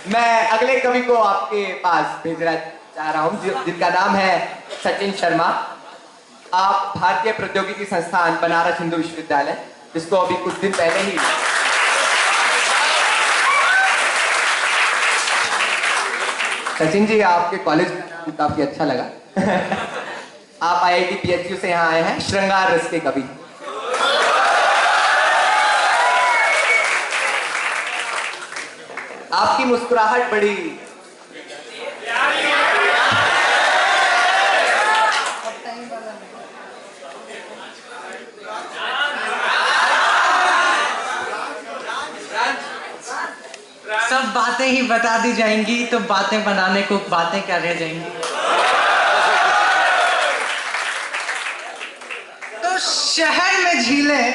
मैं अगले कवि को आपके पास भेजना चाह रहा हूँ, जिनका नाम है सचिन शर्मा। आप भारतीय प्रौद्योगिकी संस्थान बनारस हिंदू विश्वविद्यालय, जिसको अभी कुछ दिन पहले ही सचिन जी, आपके कॉलेज काफी अच्छा लगा। आप IIT PHU से यहाँ आए हैं, श्रृंगार रस के कवि। आपकी मुस्कुराहट बड़ी सब बातें ही बता दी जाएंगी, तो बातें बनाने को बातें क्या रह जाएंगी। तो शहर में झीलें,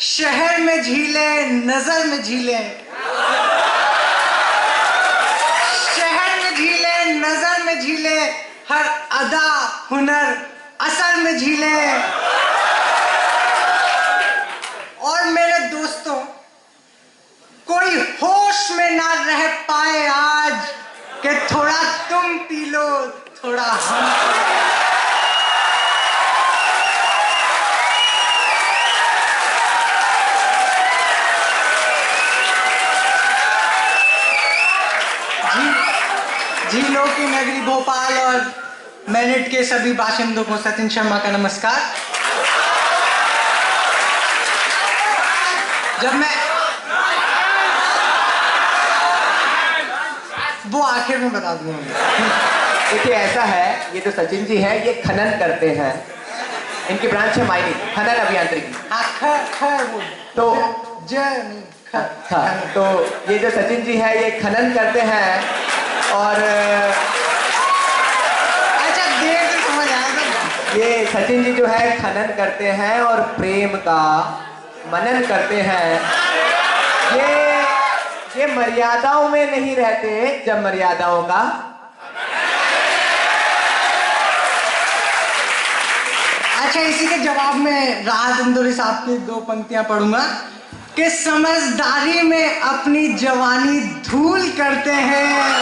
शहर में झीलें, नजर में झीलें, शहर में झीलें, नजर में झीलें, हर अदा हुनर असर में झीलें। और मेरे दोस्तों, कोई होश में ना रह पाए आज कि थोड़ा तुम पी लो, थोड़ा हम। झीलों की नगरी भोपाल और मेरठ के सभी बाशिंदों को सचिन शर्मा का नमस्कार। जब मैं वो आखिर में बता दूंगा। देखिए, ऐसा है, ये जो सचिन जी है, ये खनन करते हैं। इनकी ब्रांच है माइनिंग, खनन अभियांत्रिकी। तो ये जो सचिन जी है, ये खनन करते हैं और अच्छा, देर से समझ आया। ये सचिन जी जो है खनन करते हैं और प्रेम का मनन करते हैं। ये मर्यादाओं में नहीं रहते, जब मर्यादाओं का अच्छा, इसी के जवाब में राहत इंदौरी साहब की 2 पंक्तियां पढ़ूंगा कि समझदारी में अपनी जवानी धूल करते हैं,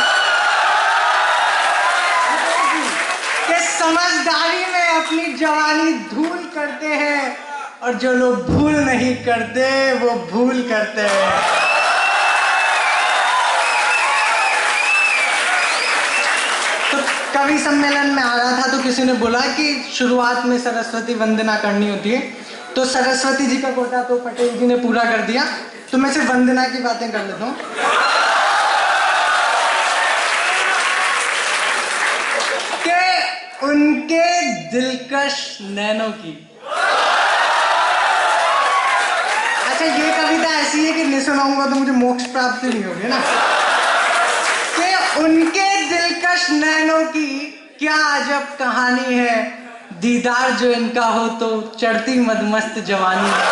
कि समझदारी में अपनी जवानी धूल करते हैं, और जो लोग भूल नहीं करते वो भूल करते हैं। कवि सम्मेलन में आ रहा था तो किसी ने बोला कि शुरुआत में सरस्वती वंदना करनी होती है, तो सरस्वती जी का कोटा तो पटेल जी ने पूरा कर दिया, तो मैं सिर्फ वंदना की बातें कर लेता हूँ। कि उनके दिलकश नैनों की। अच्छा, ये कविता ऐसी है कि नहीं सुनाऊंगा तो मुझे मोक्ष प्राप्ति नहीं होगी ना। कि उनके दिलकश नैनों की क्या अजब कहानी है, दीदार जो इनका हो तो चढ़ती मदमस्त जवानी है।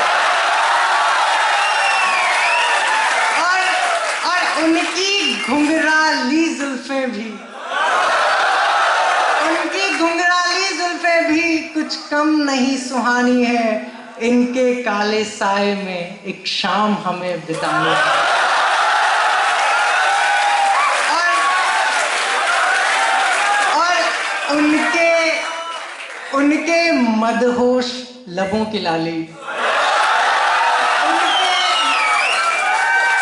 और उनकी घुंघराली जुल्फें भी, उनकी घुंघराली जुल्फें भी कुछ कम नहीं सुहानी है। इनके काले साए में एक शाम हमें बितानी है। उनके मदहोश लबों की लाली,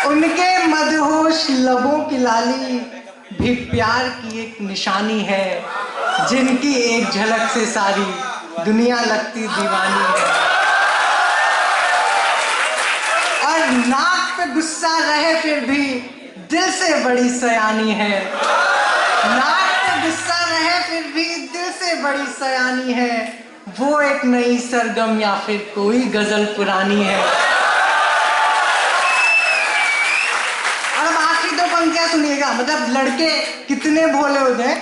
उनके मदहोश लबों की लाली भी प्यार की एक निशानी है, जिनकी एक झलक से सारी दुनिया लगती दीवानी है। और नाक पे गुस्सा रहे फिर भी दिल से बड़ी सयानी है, नाक पे गुस्सा रहे फिर भी दिल से बड़ी सयानी है। वो एक नई सरगम या फिर कोई गजल पुरानी है। और अब आखिरी 2 पंक्तियां सुनिएगा, मतलब लड़के कितने भोले होते हैं।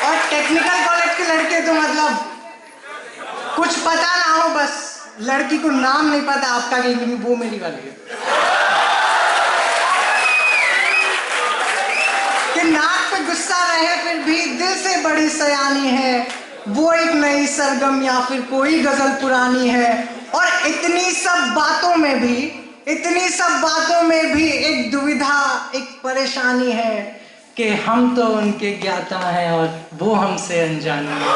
और टेक्निकल कॉलेज के लड़के तो मतलब कुछ पता ना हो, बस लड़की को नाम नहीं पता आपका कि वो मेरी वाली है। कि नाक पे गुस्सा रहे फिर भी दिल से बड़ी सयानी है, वो एक नई सरगम या फिर कोई गजल पुरानी है। और इतनी सब बातों में भी इतनी सब बातों में भी एक दुविधा, एक परेशानी है कि हम तो उनके ज्ञाता हैं और वो हमसे अनजाने हैं।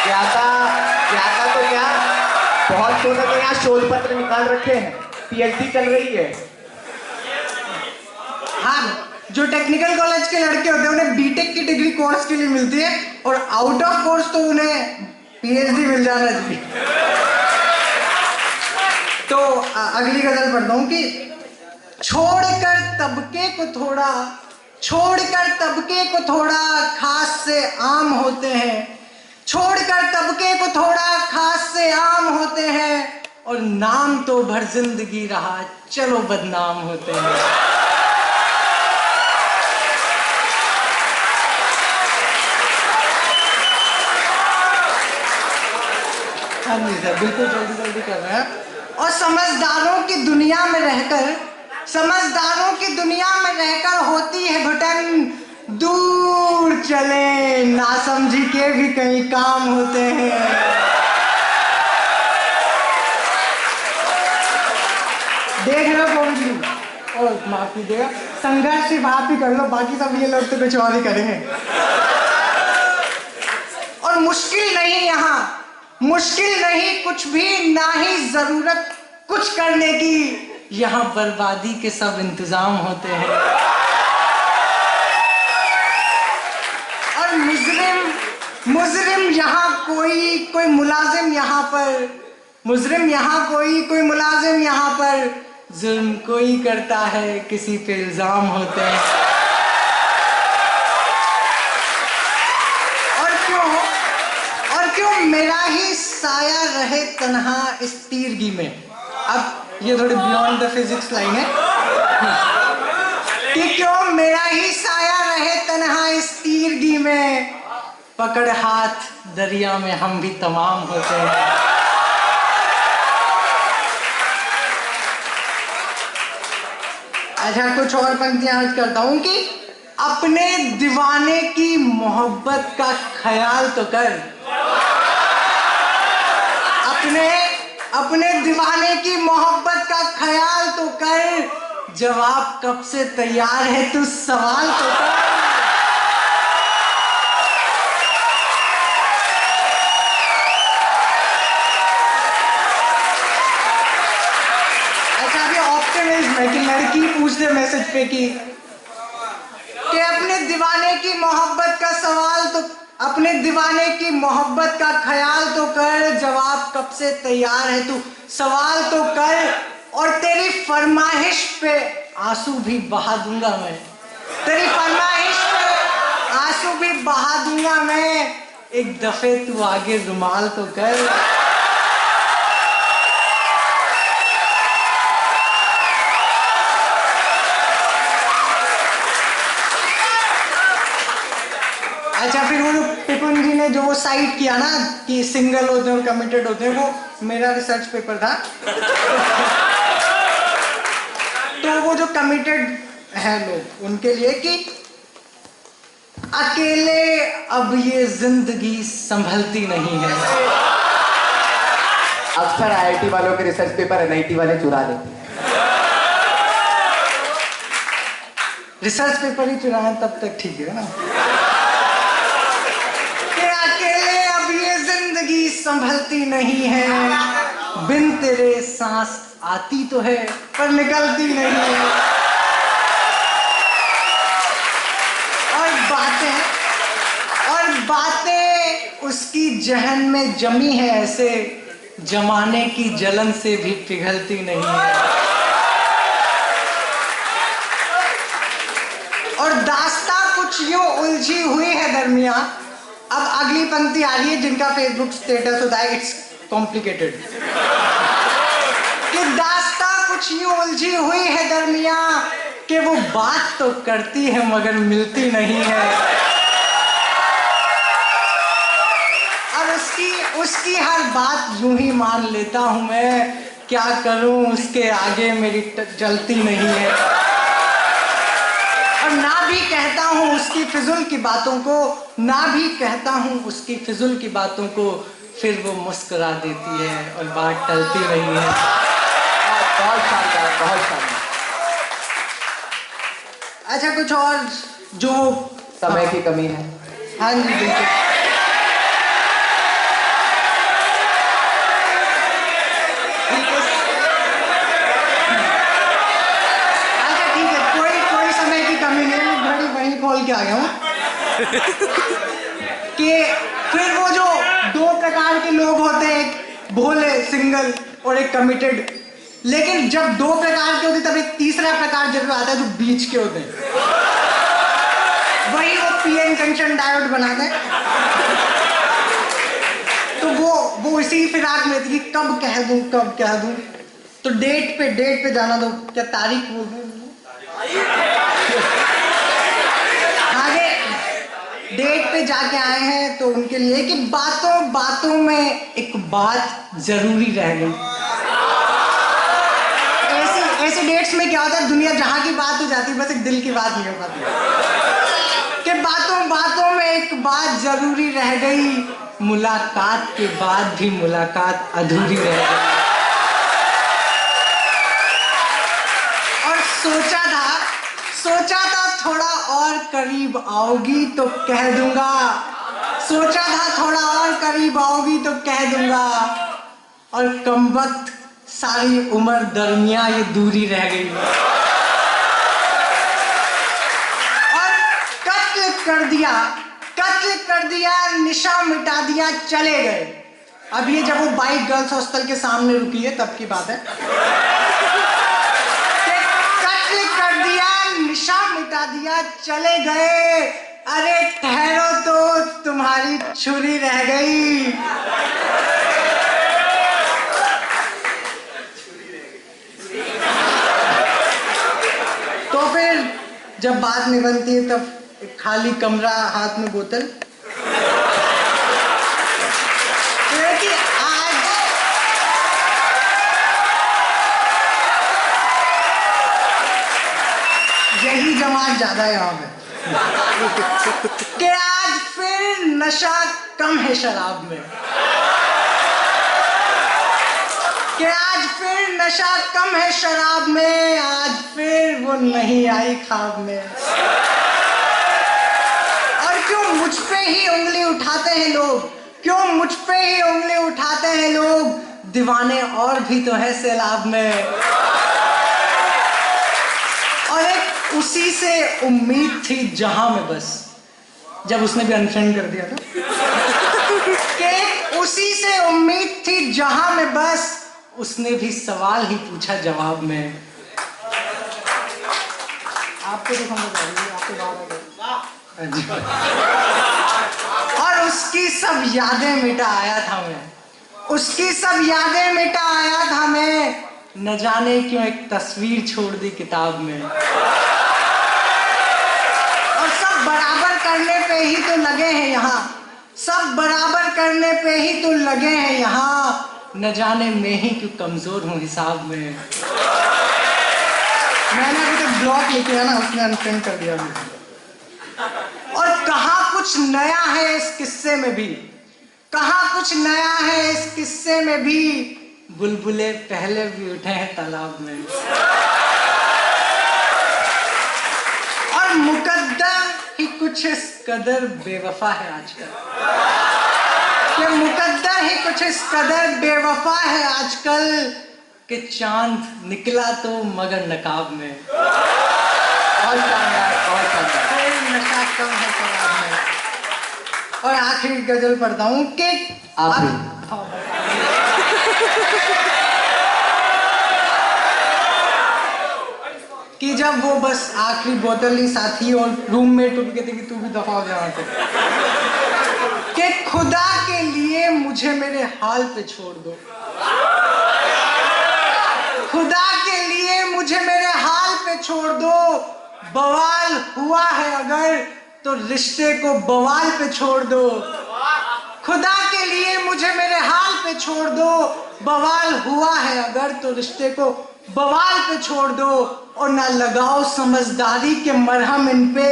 ज्ञाता ज्ञाता तो क्या, बहुत सोने तो यहाँ शोध पत्र निकाल रखे हैं, पीएचडी चल रही है। हाँ, जो टेक्निकल कॉलेज के लड़के होते हैं उन्हें बीटेक की डिग्री कोर्स के लिए मिलती है और आउट ऑफ कोर्स तो उन्हें पीएचडी मिल जाना चाहिए। तो अगली गजल पढ़ता हूँ कि छोड़कर तबके को थोड़ा खास से आम होते हैं, छोड़कर तबके को थोड़ा खास से आम होते हैं और नाम तो भर जिंदगी रहा चलो बदनाम होते हैं। हाँ जी सर, बिल्कुल जल्दी जल्दी कर रहे हैं। और समझदारों की दुनिया में रहकर होती है घुटन, दूर चले नासमझी के भी कई काम होते हैं। देख रहे हो कौन सी, और माफ कीजिएगा, संघर्ष सिर्फ आप ही कर लो, बाकी सब ये लोग तो कुछ और ही करेंगे। और मुश्किल नहीं कुछ भी, ना ही जरूरत कुछ करने की, यहाँ बर्बादी के सब इंतजाम होते हैं। और मुजरिम यहाँ कोई मुलाजिम यहाँ पर, कोई मुलाजिम यहाँ पर, जुल्म कोई करता है किसी पे इल्जाम होते हैं। और क्यों मेरा ही साया रहे तन्हा इस तीरगी में। अब ये थोड़ी बियॉन्ड द फिजिक्स लाइन है कि क्यों मेरा ही साया रहे तन्हा इस तीरगी में, पकड़ हाथ दरिया में हम भी तमाम होते हैं। अच्छा, कुछ और पंक्तियां अर्ज करता हूं कि अपने दीवाने की मोहब्बत का ख्याल तो कर, अपने दीवाने की मोहब्बत का ख्याल तो कर, जवाब कब से तैयार है तू सवाल तो कर। अच्छा, अभी ऑप्टिमिज्म है कि लड़की पूछते मैसेज पे कि अपने दीवाने की मोहब्बत का सवाल तो, अपने दीवाने की मोहब्बत का ख्याल तो कर, जवाब कब से तैयार है तू सवाल तो कर, और तेरी फरमाइश पे आंसू भी बहा दूंगा मैं, तेरी फरमाइश पे आंसू भी बहा दूंगा मैं, एक दफे तू आगे रुमाल तो कर। अच्छा, फिर वो पिकुन जी ने जो वो साइट किया ना कि सिंगल होते हैं और कमिटेड होते हैं, वो मेरा रिसर्च पेपर था। तो वो जो कमिटेड है लोग उनके लिए कि अकेले अब ये जिंदगी संभलती नहीं है। अक्सर आईआईटी वालों के रिसर्च पेपर एनआईटी वाले चुरा लेते हैं। रिसर्च पेपर ही चुराएं तब तक ठीक है ना। जिंदगी संभलती नहीं है, बिन तेरे सांस आती तो है पर निकलती नहीं है। और बातें उसकी जहन में जमी है ऐसे, जमाने की जलन से भी पिघलती नहीं है। और दास्तां कुछ यूं उलझी हुई है दरमियां। अब अगली पंक्ति आ रही है जिनका फेसबुक स्टेटस होता है इट्स कॉम्प्लिकेटेड, कि दास्तां कुछ यूं उलझी हुई है दरमियां कि वो बात तो करती है मगर मिलती नहीं है। और उसकी हर बात यूं ही मान लेता हूं मैं, क्या करूं उसके आगे मेरी जलती नहीं है। और ना भी कहता हूँ उसकी फिजुल की बातों को, ना भी कहता हूँ उसकी फिजुल की बातों को, फिर वो मुस्कुरा देती है और बात टलती नहीं है। बहुत शानदार, बहुत शानदार। अच्छा, कुछ और जो समय की कमी है। हाँ जी बिल्कुल। अच्छा ठीक है, कोई समय की कमी नहीं है, मैं घड़ी वहीं खोल के आ गया हूँ कि फिर वो जो दो प्रकार के लोग होते हैं, एक भोले सिंगल और एक कमिटेड, लेकिन जब दो प्रकार के होते तब एक तीसरा प्रकार जरूर आता है जो बीच के होते हैं, वही वो पीएन जंक्शन डायोड बनाते हैं। तो वो इसी फिराक में थी कि कब कह दूं, कब कह दूं। तो डेट पे जाना दो, क्या तारीख बोल दूं? आगे डेट पे जाके आए हैं तो उनके लिए कि बातों बातों में एक बात जरूरी रह गई। ऐसे डेट्स में क्या होता है, दुनिया जहां की बात हो जाती है, बस एक दिल की बात नहीं हो पाती कि बातों बातों में एक बात जरूरी रह गई, मुलाकात के बाद भी मुलाकात अधूरी रह गई। और सोचा था थोड़ा और करीब आओगी तो कह दूंगा, सोचा था थोड़ा और करीब आओगी तो कह दूंगा, और कमबख्त सारी उम्र दरमिया ये दूरी रह गई। और कत्ल कर दिया, निशा मिटा दिया, चले गए। अब ये जब वो बाइक गर्ल्स हॉस्टल के सामने रुकी है तब की बात है। कत्ल कर दिया, निशा मिटा दिया, चले गए, अरे ठहरो तो तुम्हारी छुरी रह गई। तो फिर जब बात नहीं बनती है तब एक खाली कमरा, हाथ में बोतल। कि आज यही जमात ज्यादा है यहाँ पे कि आज फिर नशा कम है शराब में, कि आज फिर नशा कम है शराब में, आज फिर वो नहीं आई ख्वाब में। और क्यों मुझ पे ही उंगली उठाते हैं लोग, क्यों मुझ पे ही उंगली उठाते हैं लोग, दीवाने और भी तो है सैलाब में। और एक उसी से उम्मीद थी जहां में, बस जब उसने भी अनफ्रेंड कर दिया था कि उसी से उम्मीद थी जहां में, बस उसने भी सवाल ही पूछा जवाब में। आपको तो समझ आ रही है, आपको बात और उसकी सब यादें मिटा आया था मैं, उसकी सब यादें मिटा आया था मैं, न जाने क्यों एक तस्वीर छोड़ दी किताब में। और सब बराबर करने पे ही तो लगे हैं यहाँ, सब बराबर करने पे ही तो लगे हैं यहाँ, न जाने मैं ही क्यों कमजोर हूँ हिसाब में। मैंने अभी तक ब्लॉक लिखे है ना, उसने अनफ्रेंड कर दिया मुझे। और कहाँ कुछ नया है इस किस्से में भी, कहाँ कुछ नया है इस किस्से में भी, बुलबुले पहले भी उठे हैं तालाब में। और मुकद्दर ही कुछ इस कदर बेवफा है आजकल, कि मुकद्दर ही कुछ इस कदर बेवफा है आजकल, कि चांद निकला तो मगर नकाब में। बहुत शानदार, बहुत शानदार। कोई नशा कम है शराब में। और आखिरी गजल पढ़ता हूँ कि कि जब वो बस आखिरी बोतल ही साथी और रूममेट उठ गए थे कि तू भी दफा हो जा से, कि खुदा के लिए मुझे मेरे हाल पे छोड़ दो, खुदा के लिए मुझे मेरे हाल पे छोड़ दो, बवाल हुआ है अगर तो रिश्ते को बवाल पे छोड़ दो। खुदा के लिए मुझे मेरे हाल पे छोड़ दो, बवाल हुआ है अगर तो रिश्ते को बवाल पे छोड़ दो, और ना लगाओ समझदारी के मरहम इन पे,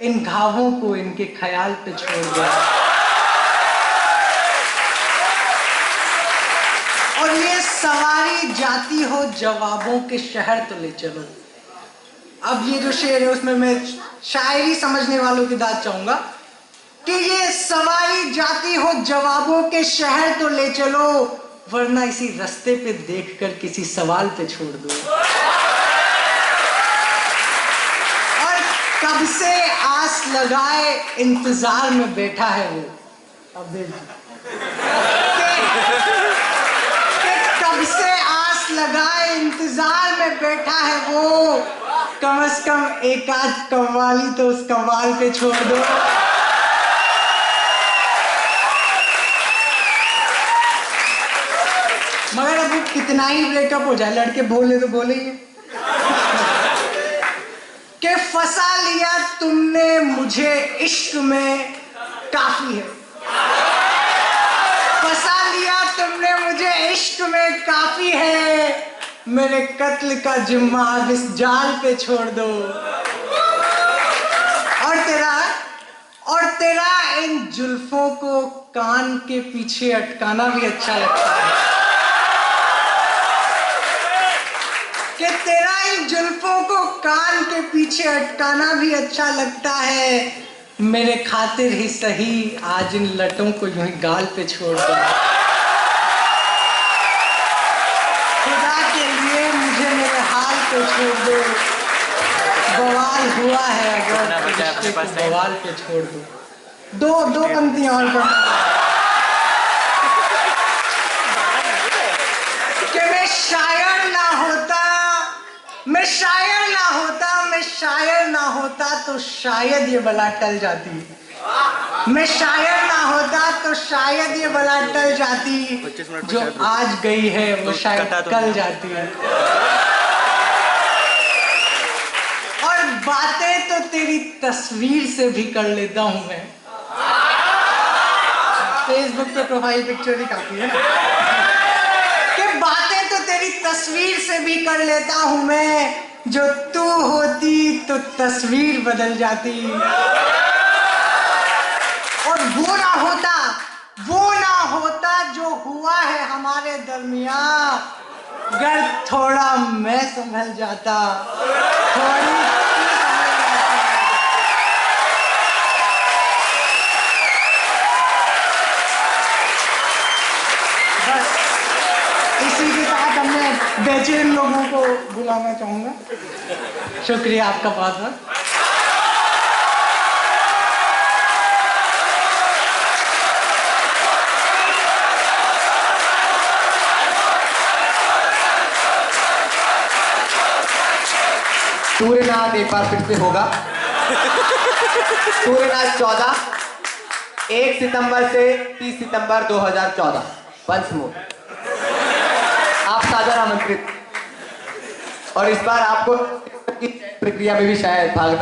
इन घावों को इनके ख्याल पे छोड़ दो। और ये सवारी जाती हो जवाबों के शहर तो ले चलो। अब ये जो शेर है उसमें मैं शायरी समझने वालों की दाद चाहूंगा कि ये सवारी जाती हो जवाबों के शहर तो ले चलो, वरना इसी रास्ते पे देखकर किसी सवाल पे छोड़ दो। और कब से आस लगाए इंतजार में बैठा है वो, अब देखिए कब से आस लगाए इंतजार में बैठा है वो, कम से कम एक आध कव्वाली तो उस कव्वाल पे छोड़ दो। मगर अब कितना ही ब्रेकअप हो जाए, लड़के बोले तो बोले ही कि फंसा लिया तुमने मुझे इश्क में काफी है, फंसा लिया तुमने मुझे इश्क में काफी है, मेरे कत्ल का जिम्मा अब इस जाल पे छोड़ दो। और तेरा इन जुल्फों को कान के पीछे अटकाना भी अच्छा लगता है, कि तेरा इन जुल्फों को कान के पीछे अटकाना भी अच्छा लगता है, मेरे खातिर ही सही आज इन लटों को यूं ही गाल पे छोड़ दो। खुदा के लिए मुझे मेरे हाल पे छोड़ दो, बवाल हुआ है अगर रिश्ते को बवाल पे छोड़ दो। दो पंक्तियां और पढ़ना कि मैं शायर ना होता, मैं शायर ना होता, मैं शायर ना होता तो शायद ये बला टल जाती, मैं शायर ना होता तो शायद ये बला टल जाती, जो आज गई है वो शायद कल जाती है। और बातें तो तेरी तस्वीर से भी कर लेता हूं मैं, फेसबुक पे प्रोफाइल पिक्चर ही काफी है ना, कि बातें तो तेरी तस्वीर से भी कर लेता हूं मैं, जो तू होती तो तस्वीर बदल जाती। और वो ना होता जो हुआ है हमारे दरमियां, अगर थोड़ा मैं संभल जाता, थोड़ी इसी के साथ हमने बेचैन लोगों को बुलाना चाहूंगा। शुक्रिया आपका बहुत बहुत। सूर्यनाथ एक बार फिर से होगा। सूर्यनाथ 14 1 सितंबर से 30 सितंबर 2014 वंस मोर। आप सादर आमंत्रित। और इस बार आपको प्रक्रिया में भी शायद भाग